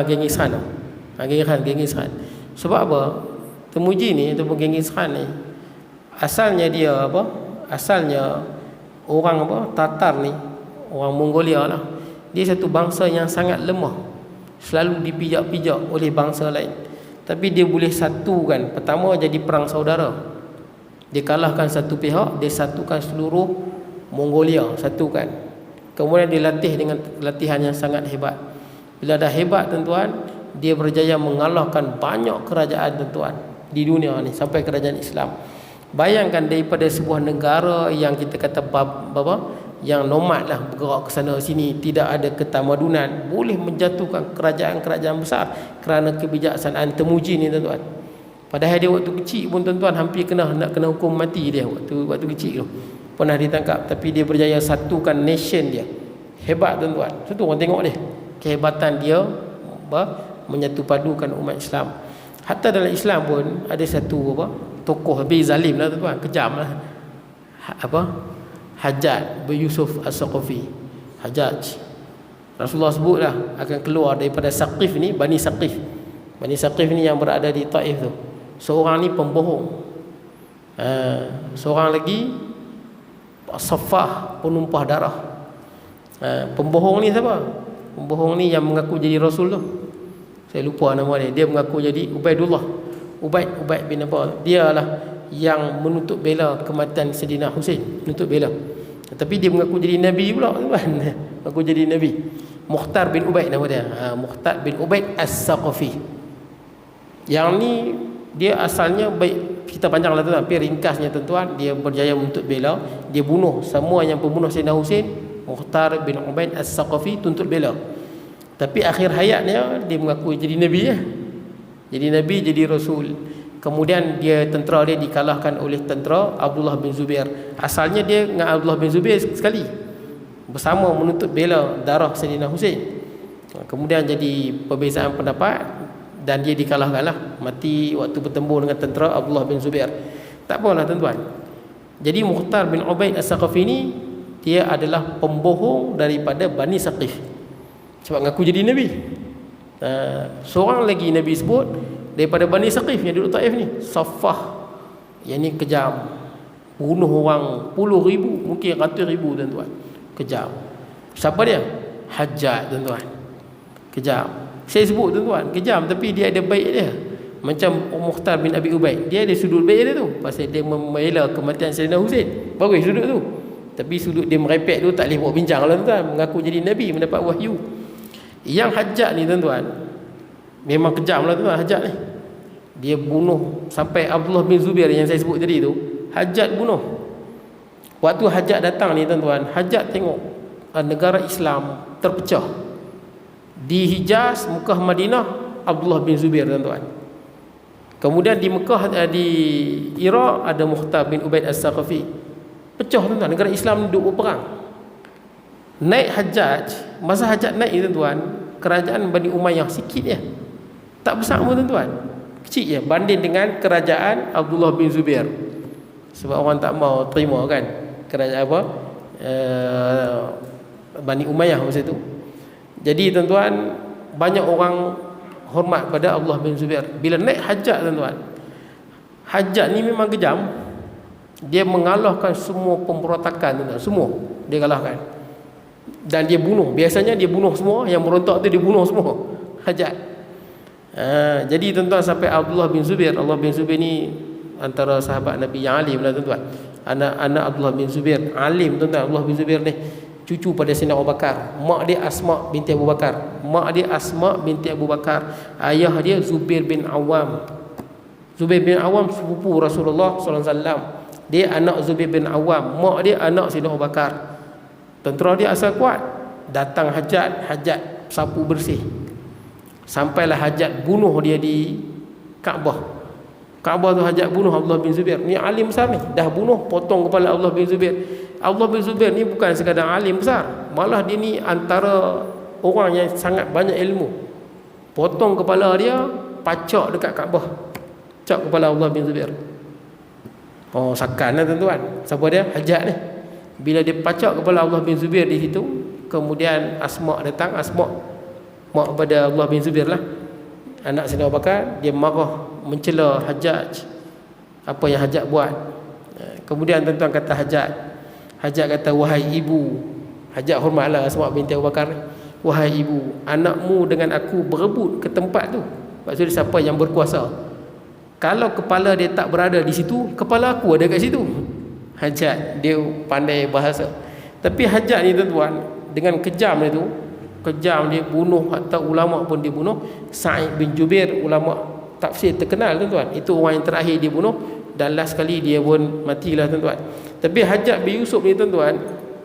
Genghis Khan tu. Genghis Khan. Sebab apa? Temujin ni ataupun Genghis Khan ni, asalnya dia apa? Asalnya orang apa? Tatar ni, orang Mongolia lah. Dia satu bangsa yang sangat lemah, selalu dipijak-pijak oleh bangsa lain. Tapi dia boleh satukan. Pertama jadi perang saudara. Dia kalahkan satu pihak, dia satukan seluruh Mongolia, satukan. Kemudian dilatih dengan latihan yang sangat hebat. Bila dah hebat, tuan-tuan, dia berjaya mengalahkan banyak kerajaan, tuan-tuan, di dunia ni, sampai kerajaan Islam. Bayangkan daripada sebuah negara yang kita kata yang nomad lah, bergerak ke sana sini, tidak ada ketamadunan, boleh menjatuhkan kerajaan-kerajaan besar kerana kebijaksanaan Temujin ni, tuan-tuan. Padahal dia waktu kecil pun, tuan-tuan, hampir nak kena hukum mati dia waktu kecil tu. Pernah ditangkap, tapi dia berjaya satukan nation dia. Hebat, tuan-tuan. Itu orang tengok dia, kehebatan dia menyatu padukan umat Islam. Hatta dalam Islam pun ada satu tokoh lebih zalim lah, tuan-tuan, kejam lah. Hajjaj bin Yusuf As-Saqafi. Hajjaj, Rasulullah sebutlah akan keluar daripada Saqif ni, Bani Saqif. Bani Saqif ni yang berada di Taif tu. Seorang ni pembohong. Seorang lagi Safah, penumpah darah. Pembohong ni siapa? Pembohong ni yang mengaku jadi Rasul tu, saya lupa nama dia. Dia mengaku jadi Ubaidullah. Ubaid bin apa? Dialah yang menuntut bela kematian Sayyidina Husain, menuntut bela. Tapi dia mengaku jadi Nabi pula, tuan. Mengaku jadi Nabi. Mukhtar bin Ubaid nama dia. Mukhtar bin Ubaid As-Saqafi. Yang ni dia asalnya baik, kita panjanglah, tuan, tapi ringkasnya, tuan-tuan, dia berjaya menuntut bela. Dia bunuh semua yang pembunuh Sayyidina Husain. Mukhtar bin Ubaid As-Saqafi tuntut bela. Tapi akhir hayatnya dia mengaku jadi Nabi ya. Jadi Nabi, jadi Rasul. Kemudian tentera dia dikalahkan oleh tentera Abdullah bin Zubair. Asalnya dia dengan Abdullah bin Zubair sekali, bersama menuntut bela darah Sayyidina Husain. Kemudian jadi perbezaan pendapat dan dia dikalahkanlah, mati waktu bertempur dengan tentera Abdullah bin Zubair. Tak apalah, tuan-tuan. Jadi Mukhtar bin Ubaid As-Saqafi ni, dia adalah pembohong daripada Bani Saqif, sebab ngaku jadi Nabi. Seorang lagi Nabi sebut daripada Bani Saqif yang duduk Taif ni, Safah, yang ni kejam, bunuh orang puluh ribu, mungkin ratus ribu, tuan-tuan. Kejam. Siapa dia? Hajjaj, tuan-tuan. Kejam. Saya sebut, tuan-tuan, kejam, tapi dia ada baik dia. Macam Mukhtar bin Abi Ubaid, dia ada sudut baik dia tu, pasal dia membela kematian Sayyidina Husain. Bagus sudut tu. Tapi sudut dia merepek tu tak boleh buat bincang lah, tuan-tuan. Mengaku jadi Nabi, mendapat wahyu. Yang Hajjaj ni, tuan-tuan, memang kejam lah, tuan-tuan. Hajjaj ni, dia bunuh sampai Abdullah bin Zubair yang saya sebut tadi tu, Hajjaj bunuh. Waktu Hajjaj datang ni, tuan-tuan, Hajjaj tengok negara Islam terpecah. Di Hijaz, Mekah, Madinah, Abdullah bin Zubair, tuan-tuan. Kemudian di Mekah, di Iraq ada Mukhtar bin Ubaid As-Saqafi. Pecah, tuan-tuan, negara Islam duduk berperang. Naik Hajjaj, masa Hajjaj naik, tuan-tuan, kerajaan Bani Umayyah sikit je, tak besar pun, tuan-tuan, kecil je banding dengan kerajaan Abdullah bin Zubair. Sebab orang tak mau terima kan kerajaan Bani Umayyah masa tu. Jadi, tuan-tuan, banyak orang hormat pada Abdullah bin Zubair. Bila naik Hajjaj, tuan-tuan, Hajjaj ni memang kejam. Dia mengalahkan semua pemberontakan, tuan-tuan, semua dia kalahkan. Dan dia bunuh. Biasanya dia bunuh semua, yang merontak tu dia bunuh semua. Hajat. Jadi tuan-tuan, sampai Abdullah bin Zubair. Abdullah bin Zubair ni antara sahabat Nabi yang alim lah tuan-tuan. Anak Abdullah bin Zubair alim tuan-tuan. Abdullah bin Zubair ni cucu pada Sayyidina Abu Bakar. Mak dia Asma binti Abu Bakar. Mak dia Asma binti Abu Bakar. Ayah dia Zubair bin Awam. Zubair bin Awam sepupu Rasulullah sallallahu alaihi wasallam. Dia anak Zubair bin Awam. Mak dia anak Sayyidina Abu Bakar. Tentera dia asal kuat. Datang hajat sapu bersih. Sampailah hajat bunuh dia di Kaabah. Kaabah tu hajat bunuh Abdullah bin Zubair. Ni alim besar ni. Dah bunuh, potong kepala Abdullah bin Zubair. Abdullah bin Zubair ni bukan sekadar alim besar. Malah dia ni antara orang yang sangat banyak ilmu. Potong kepala dia, pacak dekat Kaabah. Cak kepala Abdullah bin Zubair. Oh, sakan lah tuan-tuan. Siapa dia? Hajat ni. Bila dia pacak kepala Abdullah bin Zubair di situ, kemudian Asma datang. Asma, mak pada Abdullah bin Zubair lah, anak Sayyidina Abu Bakar. Dia marah, mencela Hajjaj, apa yang Hajjaj buat. Kemudian tuan-tuan kata Hajjaj kata, wahai ibu. Hajjaj hormatlah Asma binti Abu Bakar. Wahai ibu, anakmu dengan aku berebut ke tempat tu. Maksudnya siapa yang berkuasa. Kalau kepala dia tak berada di situ, kepala aku ada kat situ. Hajjaj dia pandai bahasa. Tapi Hajjaj ni tuan-tuan, dengan kejam dia tu, kejam, dia bunuh, hatta ulama pun dia bunuh. Sa'id bin Jubair, ulama tafsir terkenal tuan-tuan, itu orang yang terakhir dia bunuh, dan last sekali dia pun matilah tuan-tuan. Tapi Hajjaj bin Yusuf ni tuan-tuan,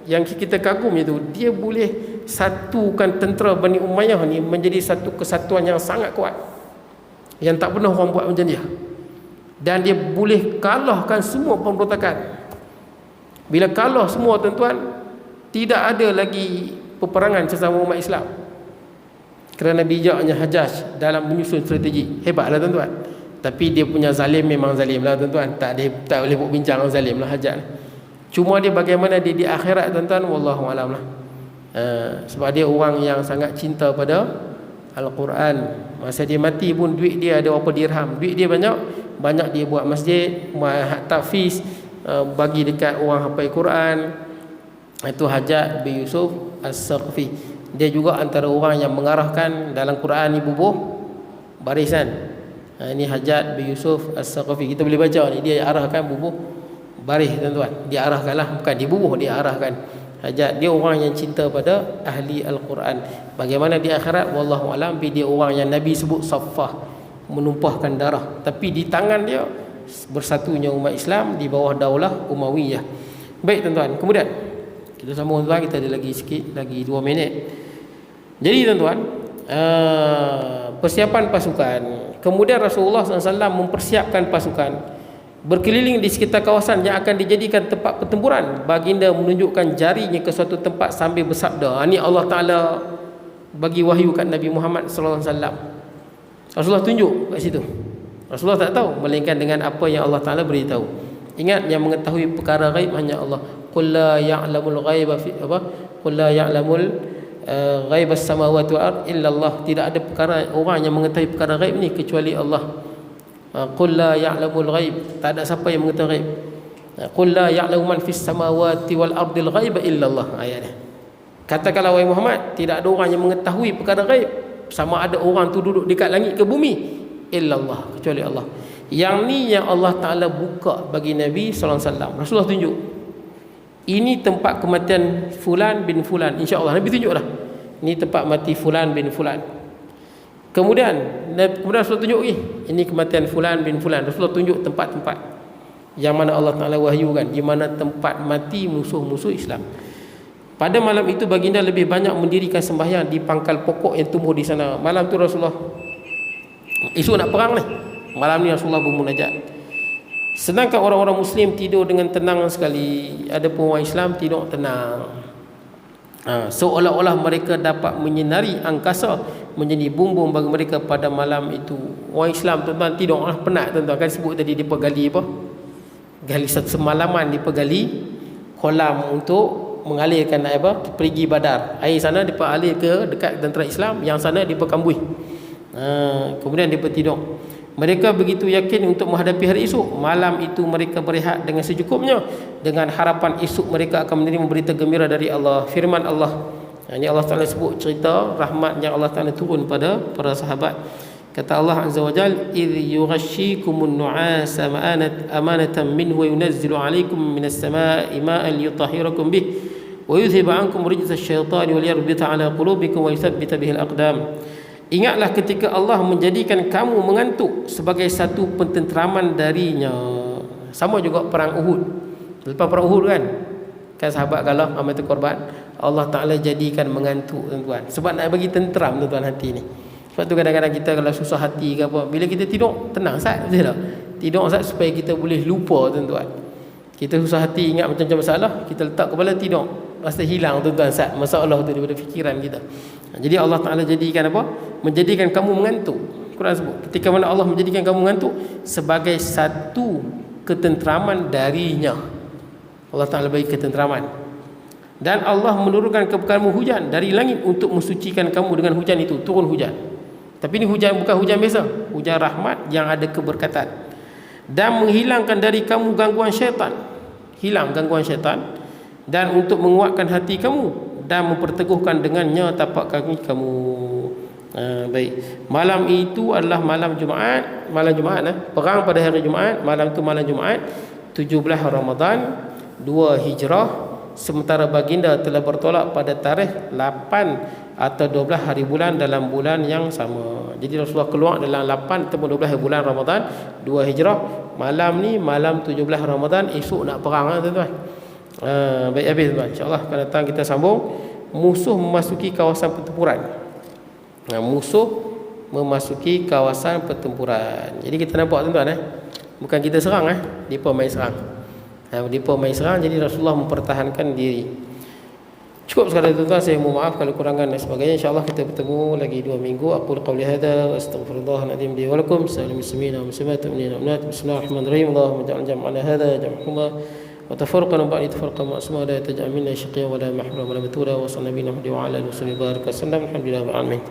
yang kita kagum itu, dia boleh satukan tentera Bani Umayyah ni menjadi satu kesatuan yang sangat kuat, yang tak pernah orang buat macam dia. Dan dia boleh kalahkan semua pemberontakan. Bila kalah semua tuan-tuan, tidak ada lagi peperangan sesama umat Islam, kerana bijaknya Hajjaj dalam menyusun strategi. Hebatlah tuan-tuan. Tapi dia punya zalim memang zalim lah tuan-tuan. Tak boleh buat bincang zalim lah Hajjaj. Cuma dia bagaimana dia di akhirat tuan-tuan, wallahu alam lah. Sebab dia orang yang sangat cinta pada Al-Quran. Masa dia mati pun duit dia ada berapa dirham. Duit dia banyak dia buat masjid, tahfiz, bagi dekat orang hafal Quran. Itu Hajjaj bin Yusuf As-Saqafi. Dia juga antara orang yang mengarahkan dalam Quran ni bubuh barisan. Ini Hajjaj bin Yusuf As-Saqafi. Kita boleh baca ni, dia arahkan bubuh baris tuan-tuan. Dia arahkanlah, bukan dibubuh, dia arahkan. Hajjaj dia orang yang cinta pada ahli Al-Quran. Bagaimana di akhirat wallahu alam. Dia orang yang Nabi sebut saffah, menumpahkan darah. Tapi di tangan dia bersatunya umat Islam di bawah daulah Umayyah. Baik tuan-tuan, kemudian kita sambung tuan, kita ada lagi sikit, lagi 2 minit. Jadi tuan-tuan, persiapan pasukan. Kemudian Rasulullah SAW mempersiapkan pasukan berkeliling di sekitar kawasan yang akan dijadikan tempat pertempuran. Baginda menunjukkan jarinya ke suatu tempat sambil bersabda. Ini Allah Ta'ala bagi wahyu kat Nabi Muhammad SAW. Rasulullah tunjuk kat situ. Rasulullah tak tahu, melainkan dengan apa yang Allah Ta'ala beritahu. Ingat, yang mengetahui perkara ghaib hanya Allah. Qul la ya'lamul ghaiba fi apa? Qul la ya'lamul ghaib as-samawati wal ard illa Allah. Tidak ada perkara orang yang mengetahui perkara ghaib ni kecuali Allah. Qul la ya'lamul ghaib, tak ada siapa yang mengetahui ghaib. Qul la ya'lamu man fis samawati wal ardil ghaiba illa Allah. Ayat ni. Katakanlah wahai Muhammad, tidak ada orang yang mengetahui perkara ghaib, sama ada orang tu duduk dekat langit ke bumi, illa Allah, kecuali Allah. Yang ni yang Allah Ta'ala buka bagi Nabi sallallahu alaihi wasallam. Rasulullah tunjuk, ini tempat kematian fulan bin fulan, insya-Allah. Nabi tunjuklah, ini tempat mati fulan bin fulan. Kemudian Rasulullah tunjuk lagi, ini kematian fulan bin fulan. Rasulullah tunjuk tempat-tempat yang mana Allah Ta'ala wahyukan, di mana tempat mati musuh-musuh Islam. Pada malam itu baginda lebih banyak mendirikan sembahyang di pangkal pokok yang tumbuh di sana. Malam tu Rasulullah, isu nak perang ni, malam ni Rasulullah bermunajat. Sedangkan orang-orang Muslim tidur dengan tenang sekali. Adapun orang Islam tidur tenang. Seolah-olah mereka dapat menyinari angkasa menjadi bumbung bagi mereka pada malam itu. Orang Islam tuan-tuan tidur penat tuan-tuan. Kan sebut tadi dia gali apa? Gali satu semalaman, dia gali kolam untuk mengalirkan perigi Badar. Air sana dia alir ke dekat tentera Islam, yang sana dia kambui. Kemudian dia tidur. Mereka begitu yakin untuk menghadapi hari esok. Malam itu mereka berehat dengan secukupnya, dengan harapan esok mereka akan menerima berita gembira dari Allah. Firman Allah, Ini Allah Ta'ala sebut cerita rahmat yang Allah Ta'ala turun pada para sahabat. Kata Allah Azza wa Jal, idh yughashshikumun nu'asa amanatan minhu wa yunazzilu 'alaikum minas samaa'i ma'an liyutahhirakum bih wa yudhhiba 'ankum rijza asy-syaitani wa liyarbita 'ala qulubikum wa yuthabbita bihil aqdam. Ingatlah ketika Allah menjadikan kamu mengantuk sebagai satu pententeraman darinya. Sama juga perang Uhud. Lepas perang Uhud kan sahabat kalah amat korban, Allah Ta'ala jadikan mengantuk, tuan-tuan. Sebab nak bagi tenteram, tuan-tuan, hati ni. Sebab tu kadang-kadang kita kalau susah hati ke apa, bila kita tidur, tenang Ustaz, betul tak? Tidur Ustaz supaya kita boleh lupa, tuan-tuan. Kita susah hati ingat macam-macam masalah, kita letak kepala tidur, rasa hilang, tuan-tuan, Ustaz, masalah tu daripada fikiran kita. Jadi Allah Ta'ala jadikan apa? Menjadikan kamu mengantuk. Quran sebut, ketika mana Allah menjadikan kamu mengantuk sebagai satu ketenteraman darinya. Allah Ta'ala bagi ketenteraman. Dan Allah menurunkan kepadamu hujan dari langit untuk mensucikan kamu dengan hujan itu, turun hujan. Tapi ini hujan bukan hujan biasa, hujan rahmat yang ada keberkatan. Dan menghilangkan dari kamu gangguan syaitan, hilang gangguan syaitan, dan untuk menguatkan hati kamu dan memperteguhkan dengannya tapak kaki kamu. Baik, malam itu adalah malam Jumaat, perang pada hari Jumaat. Malam itu malam Jumaat 17 Ramadan 2 Hijrah, sementara baginda telah bertolak pada tarikh 8 atau 12 hari bulan dalam bulan yang sama. Jadi Rasulullah keluar dalam 8 atau 12 hari bulan Ramadan 2 Hijrah. Malam ni malam 17 Ramadan, esok nak perang, tuan-tuan. Baik, habis, tuan-tuan. InsyaAllah akan datang kita sambung musuh memasuki kawasan pertempuran. Musuh memasuki kawasan pertempuran. Jadi kita nampak, tuan-tuan, bukan kita serang, mereka main serang. Mereka main serang, jadi Rasulullah mempertahankan diri. Cukup sekadar, tuan-tuan, saya mohon maaf kalau kurangan dan sebagainya. InsyaAllah kita bertemu lagi 2 minggu. Aqul qawli hadza wa astaghfirullahaladzim li wa lakum. Assalamu alaikum warahmatullahi wabarakatuh. Bismillahirrahmanirrahim. Allahumma ja'al jam'ana hadza jam'ahuma wa tafarraqana ba'da tafarraqa ma'suma la taj'al minna shaqiyyan wa la mahruman wa la matula wa sallallahu alaihi wa ala alihi wa sallam. Alhamdulillah rabbil alamin.